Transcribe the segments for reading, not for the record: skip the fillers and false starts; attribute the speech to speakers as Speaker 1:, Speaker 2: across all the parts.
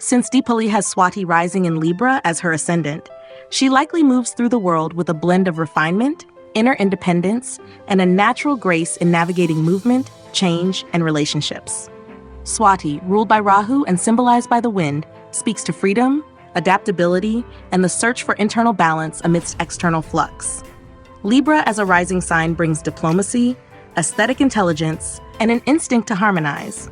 Speaker 1: Since Deepali has Swati rising in Libra as her ascendant, she likely moves through the world with a blend of refinement, inner independence, and a natural grace in navigating movement, change, and relationships. Swati, ruled by Rahu and symbolized by the wind, speaks to freedom, adaptability, and the search for internal balance amidst external flux. Libra as a rising sign brings diplomacy, aesthetic intelligence, and an instinct to harmonize.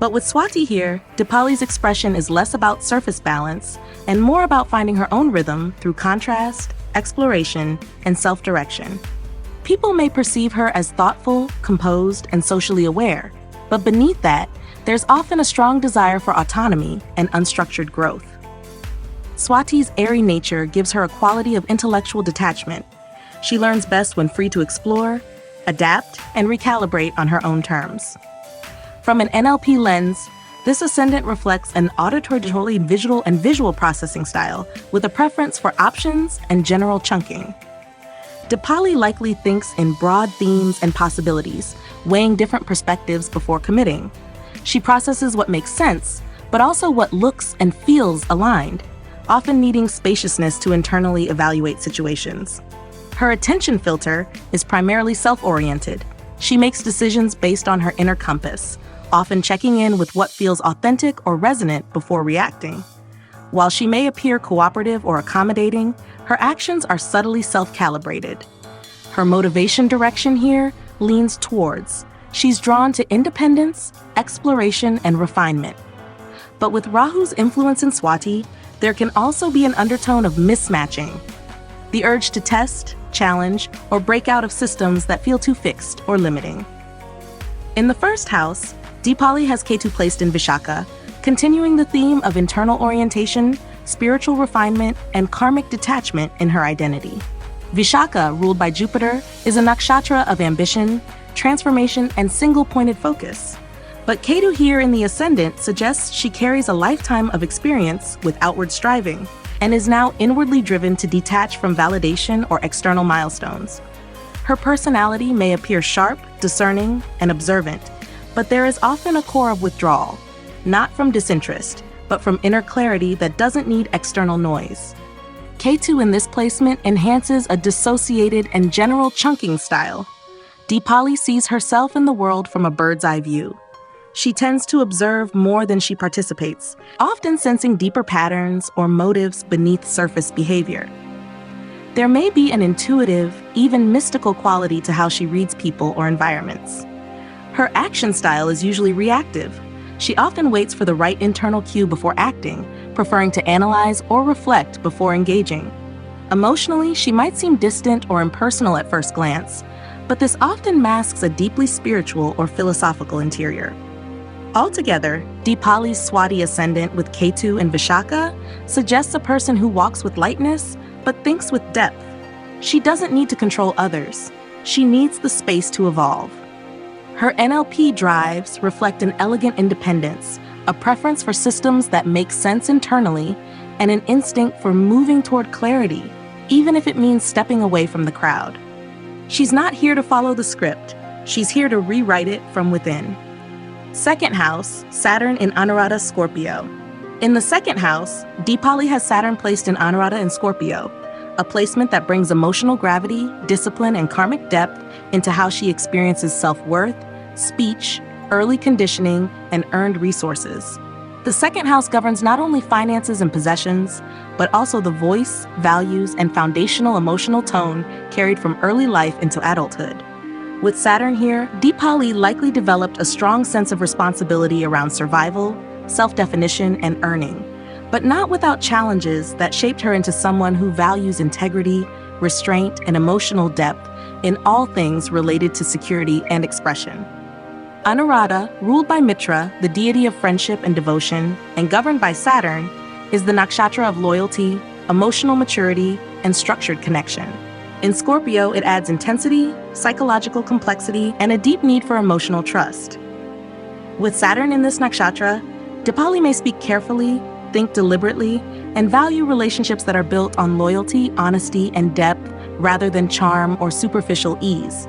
Speaker 1: But with Swati here, Deepali's expression is less about surface balance and more about finding her own rhythm through contrast, exploration, and self-direction. People may perceive her as thoughtful, composed, and socially aware, but beneath that, there's often a strong desire for autonomy and unstructured growth. Swati's airy nature gives her a quality of intellectual detachment. She learns best when free to explore, adapt, and recalibrate on her own terms. From an NLP lens, this ascendant reflects an auditory, visual processing style with a preference for options and general chunking. Deepali likely thinks in broad themes and possibilities, weighing different perspectives before committing. She processes what makes sense, but also what looks and feels aligned, often needing spaciousness to internally evaluate situations. Her attention filter is primarily self-oriented. She makes decisions based on her inner compass, often checking in with what feels authentic or resonant before reacting. While she may appear cooperative or accommodating, her actions are subtly self-calibrated. Her motivation direction here leans towards. She's drawn to independence, exploration, and refinement. But with Rahu's influence in Swati, there can also be an undertone of mismatching. The urge to test, challenge, or break out of systems that feel too fixed or limiting. In the first house, Deepali has Ketu placed in Vishaka, continuing the theme of internal orientation, spiritual refinement, and karmic detachment in her identity. Vishaka, ruled by Jupiter, is a nakshatra of ambition, transformation, and single-pointed focus. But Ketu here in the ascendant suggests she carries a lifetime of experience with outward striving, and is now inwardly driven to detach from validation or external milestones. Her personality may appear sharp, discerning, and observant, but there is often a core of withdrawal, not from disinterest, but from inner clarity that doesn't need external noise. Ketu in this placement enhances a dissociated and general chunking style. Deepali sees herself in the world from a bird's eye view. She tends to observe more than she participates, often sensing deeper patterns or motives beneath surface behavior. There may be an intuitive, even mystical quality to how she reads people or environments. Her action style is usually reactive. She often waits for the right internal cue before acting, preferring to analyze or reflect before engaging. Emotionally, she might seem distant or impersonal at first glance, but this often masks a deeply spiritual or philosophical interior. Altogether, Deepali's Swati ascendant with Ketu and Vishaka suggests a person who walks with lightness but thinks with depth. She doesn't need to control others. She needs the space to evolve. Her NLP drives reflect an elegant independence, a preference for systems that make sense internally, and an instinct for moving toward clarity, even if it means stepping away from the crowd. She's not here to follow the script. She's here to rewrite it from within. Second house, Saturn in Anuradha Scorpio. In the second house, Deepali has Saturn placed in Anuradha and Scorpio, a placement that brings emotional gravity, discipline, and karmic depth into how she experiences self-worth, speech, early conditioning, and earned resources. The second house governs not only finances and possessions, but also the voice, values, and foundational emotional tone carried from early life into adulthood. With Saturn here, Deepali likely developed a strong sense of responsibility around survival, self-definition, and earning, but not without challenges that shaped her into someone who values integrity, restraint, and emotional depth in all things related to security and expression. Anuradha, ruled by Mitra, the deity of friendship and devotion, and governed by Saturn, is the nakshatra of loyalty, emotional maturity, and structured connection. In Scorpio, it adds intensity, psychological complexity, and a deep need for emotional trust. With Saturn in this nakshatra, Deepali may speak carefully, think deliberately, and value relationships that are built on loyalty, honesty, and depth rather than charm or superficial ease.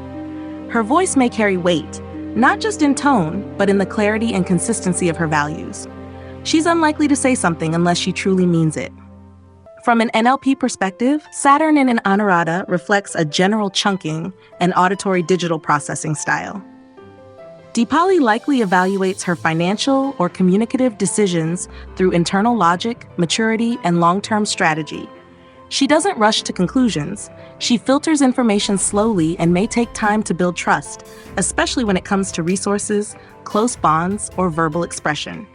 Speaker 1: Her voice may carry weight, not just in tone, but in the clarity and consistency of her values. She's unlikely to say something unless she truly means it. From an NLP perspective, Saturn in an Anurata reflects a general chunking and auditory digital processing style. Deepali likely evaluates her financial or communicative decisions through internal logic, maturity, and long-term strategy. She doesn't rush to conclusions. She filters information slowly and may take time to build trust, especially when it comes to resources, close bonds, or verbal expression.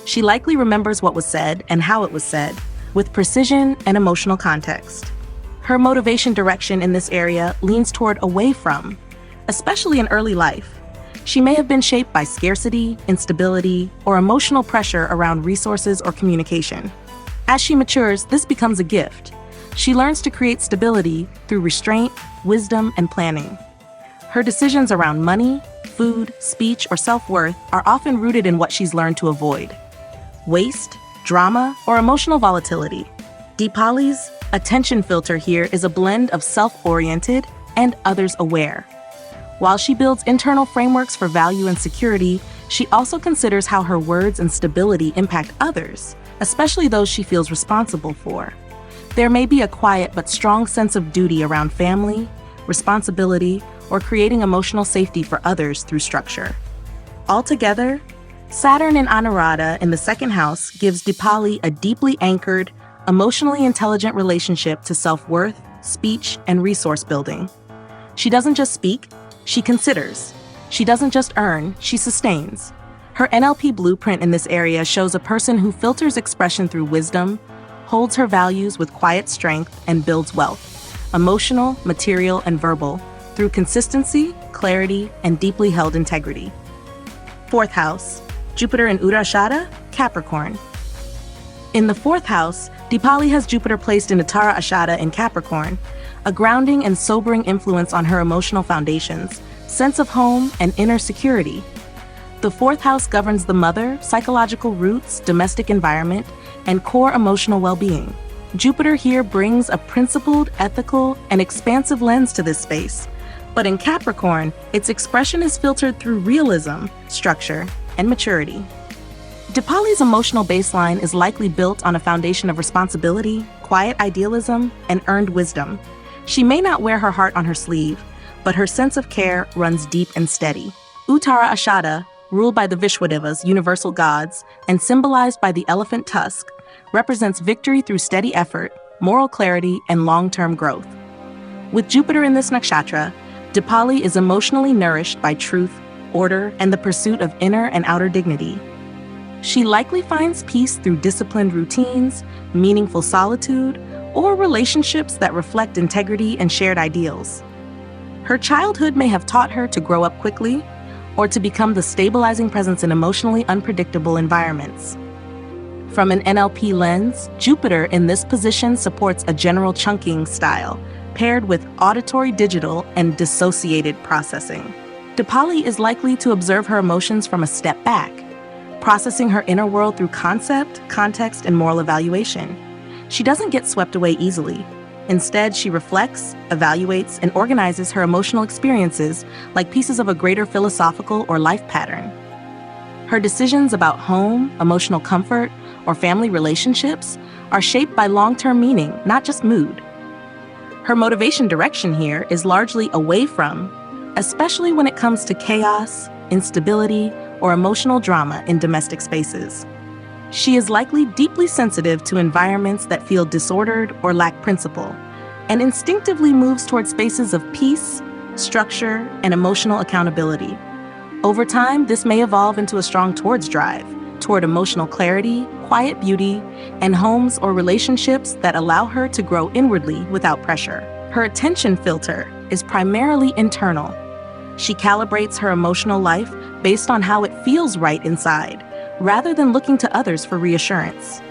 Speaker 1: She likely remembers what was said and how it was said, with precision and emotional context. Her motivation direction in this area leans toward away from, especially in early life. She may have been shaped by scarcity, instability, or emotional pressure around resources or communication. As she matures, this becomes a gift. She learns to create stability through restraint, wisdom, and planning. Her decisions around money, food, speech, or self-worth are often rooted in what she's learned to avoid: waste, drama, or emotional volatility. Deepali's attention filter here is a blend of self-oriented and others-aware. While she builds internal frameworks for value and security, she also considers how her words and stability impact others, especially those she feels responsible for. There may be a quiet but strong sense of duty around family, responsibility, or creating emotional safety for others through structure. Altogether, Saturn in Anurata in the second house gives Deepali a deeply anchored, emotionally intelligent relationship to self-worth, speech, and resource building. She doesn't just speak, she considers. She doesn't just earn, she sustains. Her NLP blueprint in this area shows a person who filters expression through wisdom, holds her values with quiet strength, and builds wealth, emotional, material, and verbal, through consistency, clarity, and deeply held integrity. Fourth house, Jupiter in Uttarashada, Capricorn. In the fourth house, Deepali has Jupiter placed in Uttara Ashada in Capricorn, a grounding and sobering influence on her emotional foundations, sense of home, and inner security. The fourth house governs the mother, psychological roots, domestic environment, and core emotional well-being. Jupiter here brings a principled, ethical, and expansive lens to this space. But in Capricorn, its expression is filtered through realism, structure, and maturity. Deepali's emotional baseline is likely built on a foundation of responsibility, quiet idealism, and earned wisdom. She may not wear her heart on her sleeve, but her sense of care runs deep and steady. Uttara Ashada, ruled by the Vishwadevas, universal gods, and symbolized by the elephant tusk, represents victory through steady effort, moral clarity, and long-term growth. With Jupiter in this nakshatra, Deepali is emotionally nourished by truth, order, and the pursuit of inner and outer dignity. She likely finds peace through disciplined routines, meaningful solitude, or relationships that reflect integrity and shared ideals. Her childhood may have taught her to grow up quickly or to become the stabilizing presence in emotionally unpredictable environments. From an NLP lens, Jupiter in this position supports a general chunking style, paired with auditory digital and dissociated processing. Deepali is likely to observe her emotions from a step back, processing her inner world through concept, context, and moral evaluation. She doesn't get swept away easily. Instead, she reflects, evaluates, and organizes her emotional experiences like pieces of a greater philosophical or life pattern. Her decisions about home, emotional comfort, or family relationships are shaped by long-term meaning, not just mood. Her motivation direction here is largely away from, especially when it comes to chaos, instability, or emotional drama in domestic spaces. She is likely deeply sensitive to environments that feel disordered or lack principle, and instinctively moves toward spaces of peace, structure, and emotional accountability. Over time, this may evolve into a strong towards drive, toward emotional clarity, quiet beauty, and homes or relationships that allow her to grow inwardly without pressure. Her attention filter is primarily internal. She calibrates her emotional life based on how it feels right inside, rather than looking to others for reassurance.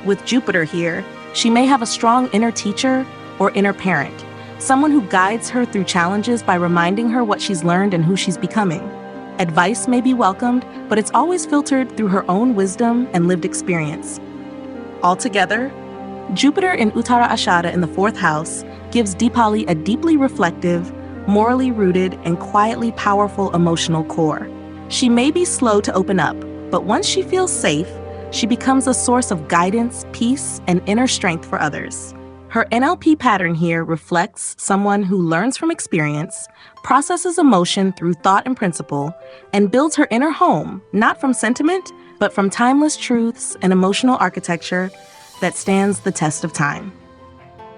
Speaker 1: With Jupiter here, she may have a strong inner teacher or inner parent, someone who guides her through challenges by reminding her what she's learned and who she's becoming. Advice may be welcomed, but it's always filtered through her own wisdom and lived experience. Altogether, Jupiter in Uttara Ashada in the fourth house gives Deepali a deeply reflective, morally rooted, and quietly powerful emotional core. She may be slow to open up, but once she feels safe, She becomes a source of guidance, peace, and inner strength for others. Her NLP pattern here reflects someone who learns from experience, processes emotion through thought and principle, and builds her inner home, not from sentiment, but from timeless truths and emotional architecture that stands the test of time.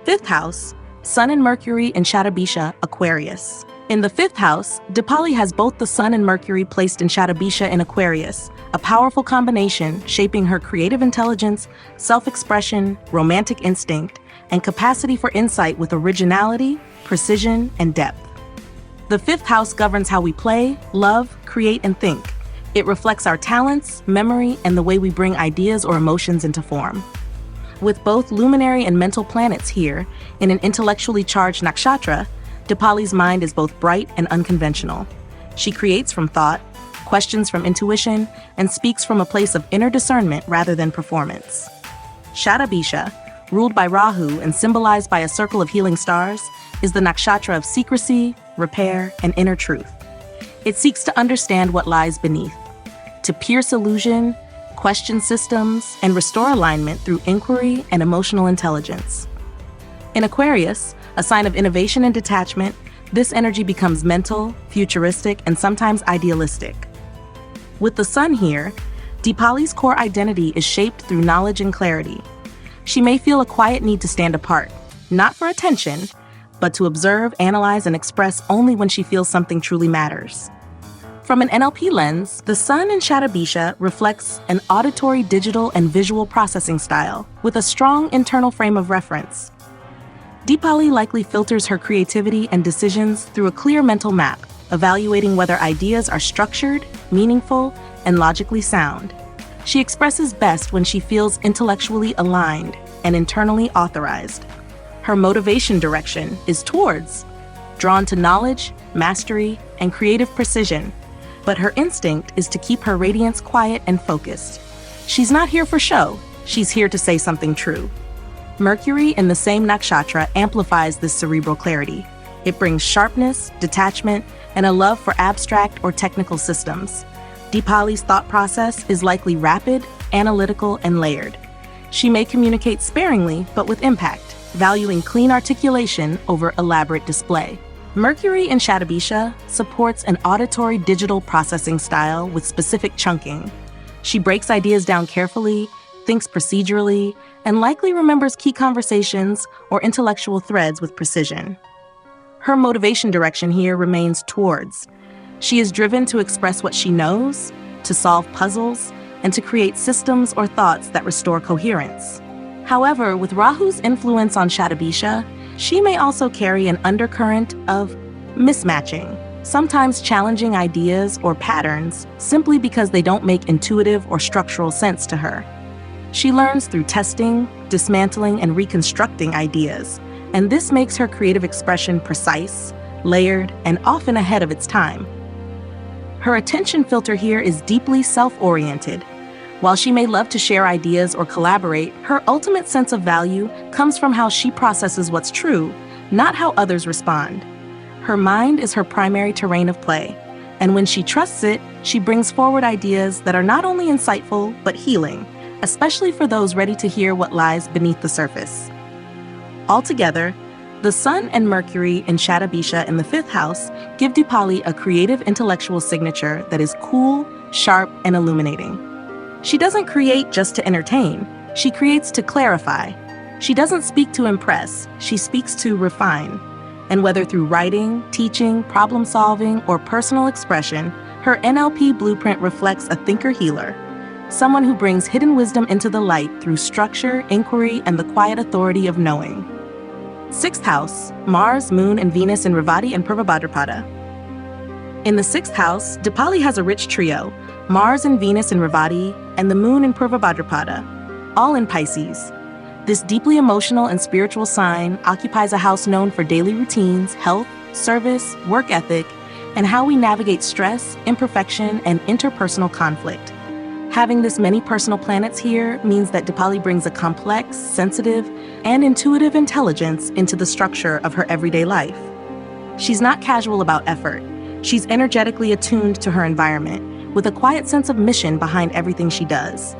Speaker 1: Fifth house, Sun and Mercury in Shatabisha, Aquarius. In the fifth house, Deepali has both the Sun and Mercury placed in Shatabisha in Aquarius, a powerful combination shaping her creative intelligence, self-expression, romantic instinct, and capacity for insight with originality, precision, and depth. The fifth house governs how we play, love, create, and think. It reflects our talents, memory, and the way we bring ideas or emotions into form. With both luminary and mental planets here in an intellectually charged nakshatra, Deepali's mind is both bright and unconventional. She creates from thought, questions from intuition, and speaks from a place of inner discernment rather than performance. Shatabisha, ruled by Rahu and symbolized by a circle of healing stars, is the nakshatra of secrecy, repair, and inner truth. It seeks to understand what lies beneath, to pierce illusion, question systems, and restore alignment through inquiry and emotional intelligence. In Aquarius, a sign of innovation and detachment, this energy becomes mental, futuristic, and sometimes idealistic. With the Sun here, Deepali's core identity is shaped through knowledge and clarity. She may feel a quiet need to stand apart, not for attention, but to observe, analyze, and express only when she feels something truly matters. From an NLP lens, the Sun in Shatabisha reflects an auditory, digital, and visual processing style with a strong internal frame of reference. Deepali likely filters her creativity and decisions through a clear mental map, evaluating whether ideas are structured, meaningful, and logically sound. She expresses best when she feels intellectually aligned and internally authorized. Her motivation direction is towards, drawn to knowledge, mastery, and creative precision, but her instinct is to keep her radiance quiet and focused. She's not here for show, she's here to say something true. Mercury in the same nakshatra amplifies this cerebral clarity. It brings sharpness, detachment, and a love for abstract or technical systems. Deepali's thought process is likely rapid, analytical, and layered. She may communicate sparingly, but with impact, valuing clean articulation over elaborate display. Mercury in Shatabisha supports an auditory digital processing style with specific chunking. She breaks ideas down carefully, thinks procedurally, and likely remembers key conversations or intellectual threads with precision. Her motivation direction here remains towards. She is driven to express what she knows, to solve puzzles, and to create systems or thoughts that restore coherence. However, with Rahu's influence on Shatabisha, she may also carry an undercurrent of mismatching, sometimes challenging ideas or patterns simply because they don't make intuitive or structural sense to her. She learns through testing, dismantling, and reconstructing ideas, and this makes her creative expression precise, layered, and often ahead of its time. Her attention filter here is deeply self-oriented. While she may love to share ideas or collaborate, her ultimate sense of value comes from how she processes what's true, not how others respond. Her mind is her primary terrain of play, and when she trusts it, she brings forward ideas that are not only insightful, but healing, especially for those ready to hear what lies beneath the surface. Altogether, the Sun and Mercury in Shatabisha in the fifth house give Deepali a creative intellectual signature that is cool, sharp, and illuminating. She doesn't create just to entertain, she creates to clarify. She doesn't speak to impress, she speaks to refine. And whether through writing, teaching, problem solving, or personal expression, her NLP blueprint reflects a thinker-healer, someone who brings hidden wisdom into the light through structure, inquiry, and the quiet authority of knowing. Sixth house, Mars, Moon, and Venus in Revati and Purva Bhadrapada. In the sixth house, Deepali has a rich trio, Mars and Venus in Revati, and the Moon in Purva Bhadrapada, all in Pisces. This deeply emotional and spiritual sign occupies a house known for daily routines, health, service, work ethic, and how we navigate stress, imperfection, and interpersonal conflict. Having this many personal planets here means that Deepali brings a complex, sensitive, and intuitive intelligence into the structure of her everyday life. She's not casual about effort. She's energetically attuned to her environment, with a quiet sense of mission behind everything she does.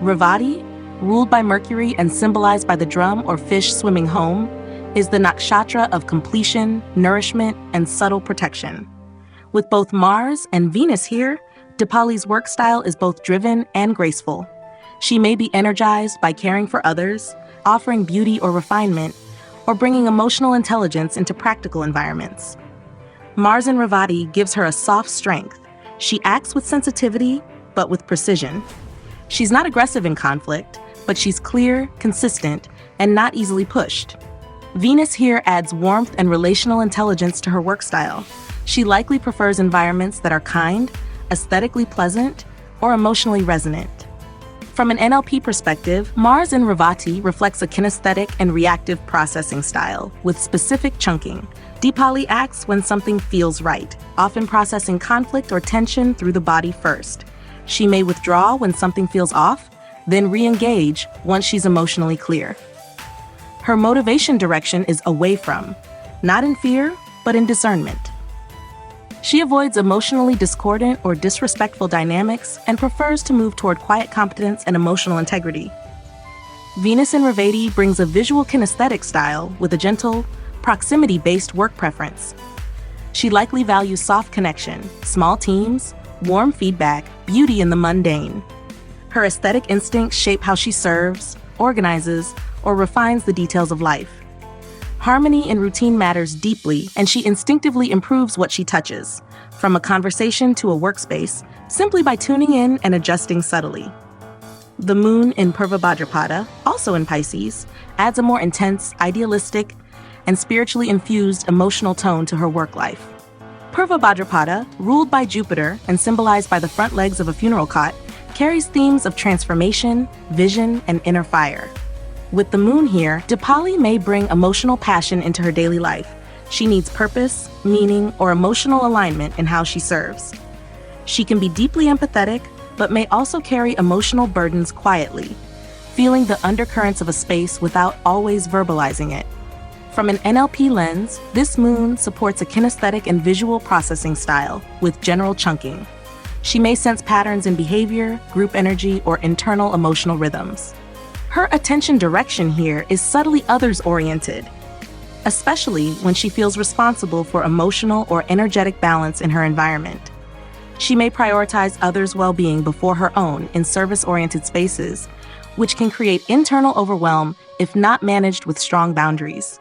Speaker 1: Revati, ruled by Mercury and symbolized by the drum or fish swimming home, is the nakshatra of completion, nourishment, and subtle protection. With both Mars and Venus here, Deepali's work style is both driven and graceful. She may be energized by caring for others, offering beauty or refinement, or bringing emotional intelligence into practical environments. Mars in Revati gives her a soft strength. She acts with sensitivity, but with precision. She's not aggressive in conflict, but she's clear, consistent, and not easily pushed. Venus here adds warmth and relational intelligence to her work style. She likely prefers environments that are kind, aesthetically pleasant, or emotionally resonant. From an NLP perspective, Mars in Revati reflects a kinesthetic and reactive processing style with specific chunking. Deepali acts when something feels right, often processing conflict or tension through the body first. She may withdraw when something feels off, then re-engage once she's emotionally clear. Her motivation direction is away from, not in fear, but in discernment. She avoids emotionally discordant or disrespectful dynamics and prefers to move toward quiet competence and emotional integrity. Venus in Revati brings a visual kinesthetic style with a gentle, proximity-based work preference. She likely values soft connection, small teams, warm feedback, beauty in the mundane. Her aesthetic instincts shape how she serves, organizes, or refines the details of life. Harmony in routine matters deeply, and she instinctively improves what she touches, from a conversation to a workspace, simply by tuning in and adjusting subtly. The moon in Purva Bhadrapada, also in Pisces, adds a more intense, idealistic, and spiritually infused emotional tone to her work life. Purva Bhadrapada, ruled by Jupiter and symbolized by the front legs of a funeral cot, carries themes of transformation, vision, and inner fire. With the moon here, Deepali may bring emotional passion into her daily life. She needs purpose, meaning, or emotional alignment in how she serves. She can be deeply empathetic, but may also carry emotional burdens quietly, feeling the undercurrents of a space without always verbalizing it. From an NLP lens, this moon supports a kinesthetic and visual processing style with general chunking. She may sense patterns in behavior, group energy, or internal emotional rhythms. Her attention direction here is subtly others-oriented, especially when she feels responsible for emotional or energetic balance in her environment. She may prioritize others' well-being before her own in service-oriented spaces, which can create internal overwhelm if not managed with strong boundaries.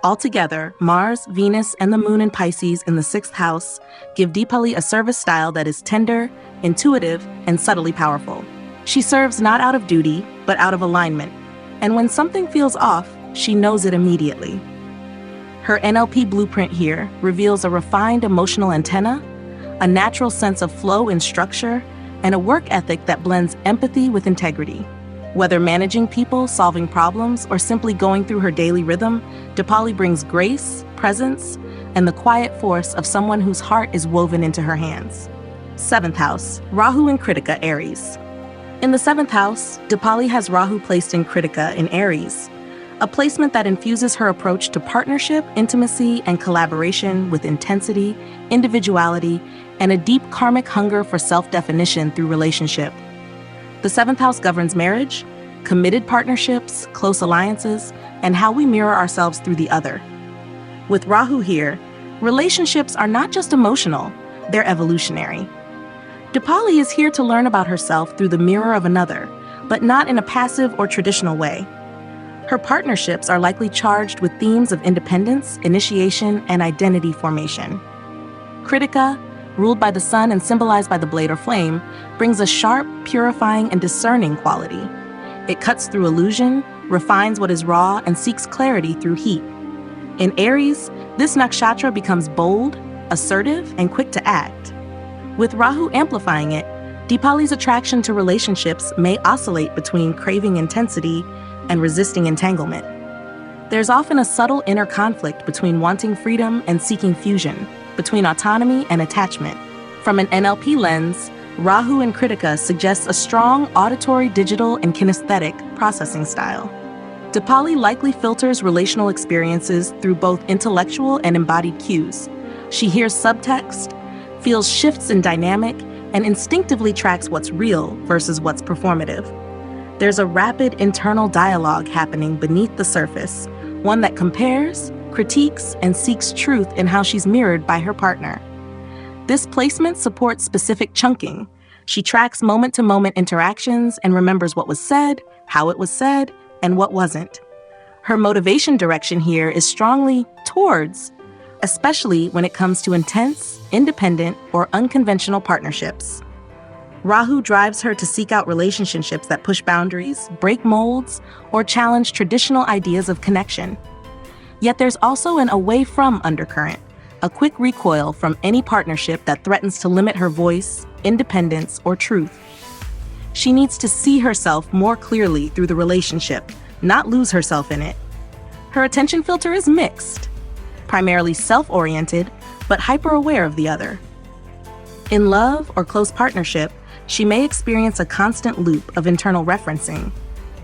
Speaker 1: Altogether, Mars, Venus, and the moon in Pisces in the 6th house give Deepali a service style that is tender, intuitive, and subtly powerful. She serves not out of duty, but out of alignment, and when something feels off, she knows it immediately. Her NLP blueprint here reveals a refined emotional antenna, a natural sense of flow and structure, and a work ethic that blends empathy with integrity. Whether managing people, solving problems, or simply going through her daily rhythm, Deepali brings grace, presence, and the quiet force of someone whose heart is woven into her hands. 7th house, Rahu in Kritika, Aries. In the 7th house, Deepali has Rahu placed in Kritika in Aries, a placement that infuses her approach to partnership, intimacy, and collaboration with intensity, individuality, and a deep karmic hunger for self-definition through relationship. The 7th house governs marriage, committed partnerships, close alliances, and how we mirror ourselves through the other. With Rahu here, relationships are not just emotional, they're evolutionary. Deepali is here to learn about herself through the mirror of another, but not in a passive or traditional way. Her partnerships are likely charged with themes of independence, initiation, and identity formation. Kritika, ruled by the sun and symbolized by the blade or flame, brings a sharp, purifying, and discerning quality. It cuts through illusion, refines what is raw, and seeks clarity through heat. In Aries, this nakshatra becomes bold, assertive, and quick to act. With Rahu amplifying it, Deepali's attraction to relationships may oscillate between craving intensity and resisting entanglement. There's often a subtle inner conflict between wanting freedom and seeking fusion, between autonomy and attachment. From an NLP lens, Rahu in Kritika suggests a strong auditory, digital, and kinesthetic processing style. Deepali likely filters relational experiences through both intellectual and embodied cues. She hears subtext, feels shifts in dynamic, and instinctively tracks what's real versus what's performative. There's a rapid internal dialogue happening beneath the surface, one that compares, critiques, and seeks truth in how she's mirrored by her partner. This placement supports specific chunking. She tracks moment-to-moment interactions and remembers what was said, how it was said, and what wasn't. Her motivation direction here is strongly towards, especially when it comes to intense, independent, or unconventional partnerships. Rahu drives her to seek out relationships that push boundaries, break molds, or challenge traditional ideas of connection. Yet there's also an away-from undercurrent, a quick recoil from any partnership that threatens to limit her voice, independence, or truth. She needs to see herself more clearly through the relationship, not lose herself in it. Her attention filter is mixed, primarily self-oriented, but hyper-aware of the other. In love or close partnership, she may experience a constant loop of internal referencing.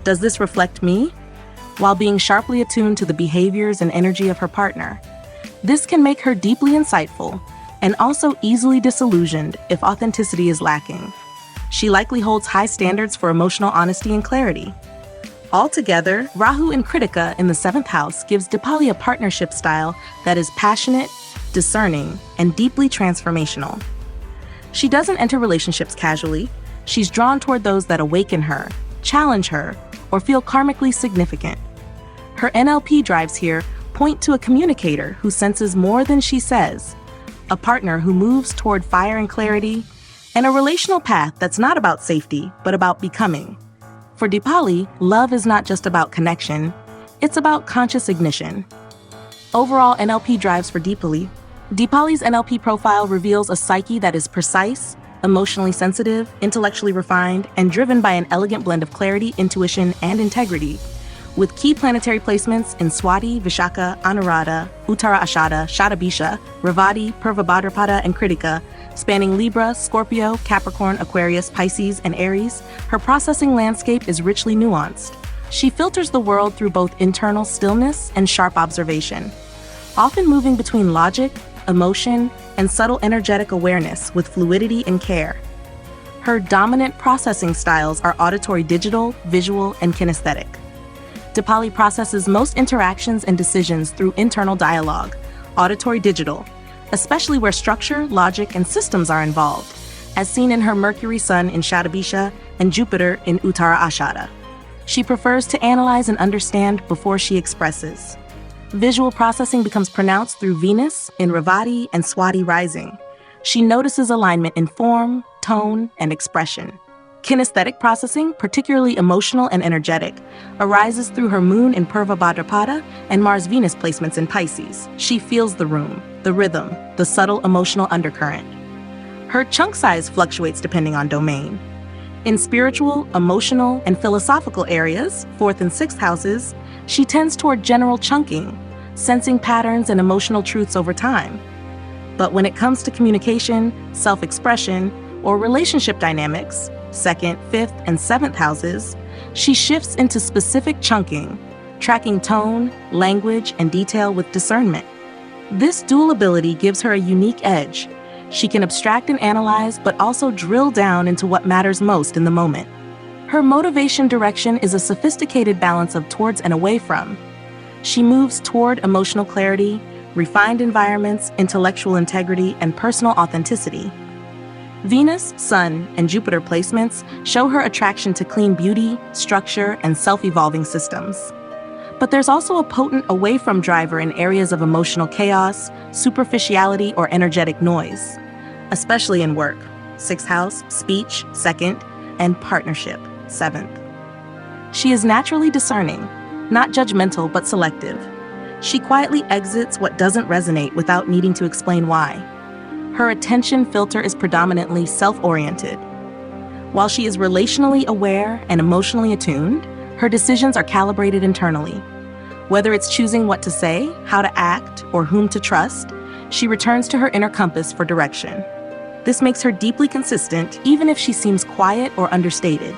Speaker 1: Does this reflect me? While being sharply attuned to the behaviors and energy of her partner. This can make her deeply insightful and also easily disillusioned if authenticity is lacking. She likely holds high standards for emotional honesty and clarity. Altogether, Rahu in Kritika in the 7th house gives Deepali a partnership style that is passionate, discerning, and deeply transformational. She doesn't enter relationships casually. She's drawn toward those that awaken her, challenge her, or feel karmically significant. Her NLP drives here point to a communicator who senses more than she says, a partner who moves toward fire and clarity, and a relational path that's not about safety, but about becoming. For Deepali, love is not just about connection, it's about conscious ignition. Overall NLP drives for Deepali. Deepali's NLP profile reveals a psyche that is precise, emotionally sensitive, intellectually refined, and driven by an elegant blend of clarity, intuition, and integrity. With key planetary placements in Swati, Vishaka, Anuradha, Uttara Ashada, Shatabisha, Revati, Purva-bhadrapada, and Kritika, spanning Libra, Scorpio, Capricorn, Aquarius, Pisces, and Aries, her processing landscape is richly nuanced. She filters the world through both internal stillness and sharp observation, often moving between logic, emotion, and subtle energetic awareness with fluidity and care. Her dominant processing styles are auditory digital, visual, and kinesthetic. Deepali processes most interactions and decisions through internal dialogue, auditory digital, especially where structure, logic, and systems are involved, as seen in her Mercury Sun in Shatabisha and Jupiter in Uttara Ashada. She prefers to analyze and understand before she expresses. Visual processing becomes pronounced through Venus in Revati and Swati rising. She notices alignment in form, tone, and expression. Kinesthetic processing, particularly emotional and energetic, arises through her moon in Purva-bhadrapada and Mars-Venus placements in Pisces. She feels the room, the rhythm, the subtle emotional undercurrent. Her chunk size fluctuates depending on domain. In spiritual, emotional, and philosophical areas, 4th and 6th houses, she tends toward general chunking, sensing patterns and emotional truths over time. But when it comes to communication, self-expression, or relationship dynamics, 2nd, 5th, and 7th houses, she shifts into specific chunking, tracking tone, language, and detail with discernment. This dual ability gives her a unique edge. She can abstract and analyze, but also drill down into what matters most in the moment. Her motivation direction is a sophisticated balance of towards and away from. She moves toward emotional clarity, refined environments, intellectual integrity, and personal authenticity. Venus, Sun, and Jupiter placements show her attraction to clean beauty, structure, and self-evolving systems. But there's also a potent away-from driver in areas of emotional chaos, superficiality, or energetic noise, especially in work, 6th house, speech, 2nd, and partnership, 7th. She is naturally discerning, not judgmental but selective. She quietly exits what doesn't resonate without needing to explain why. Her attention filter is predominantly self-oriented. While she is relationally aware and emotionally attuned, her decisions are calibrated internally. Whether it's choosing what to say, how to act, or whom to trust, she returns to her inner compass for direction. This makes her deeply consistent, even if she seems quiet or understated.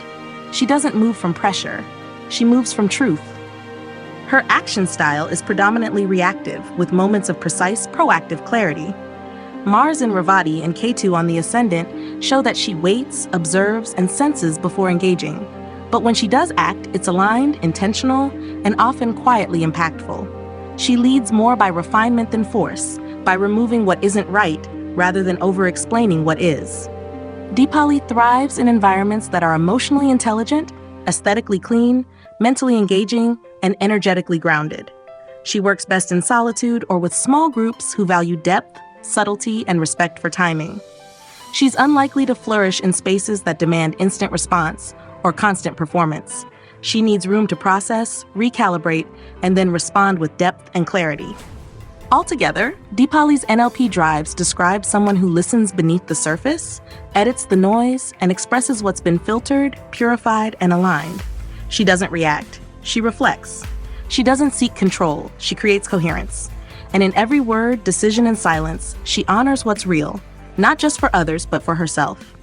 Speaker 1: She doesn't move from pressure. She moves from truth. Her action style is predominantly reactive, with moments of precise, proactive clarity. Mars in Revati and Ketu on the Ascendant show that she waits, observes, and senses before engaging, But when she does act, it's aligned, intentional, and often quietly impactful. She leads more by refinement than force, by removing what isn't right rather than over-explaining what is. Deepali thrives in environments that are emotionally intelligent, aesthetically clean, mentally engaging, and energetically grounded. She works best in solitude or with small groups who value depth, subtlety, and respect for timing. She's unlikely to flourish in spaces that demand instant response or constant performance. She needs room to process, recalibrate, and then respond with depth and clarity. Altogether, Deepali's NLP drives describe someone who listens beneath the surface, edits the noise, and expresses what's been filtered, purified, and aligned. She doesn't react. She reflects. She doesn't seek control. She creates coherence. And in every word, decision, and silence, she honors what's real, not just for others, but for herself.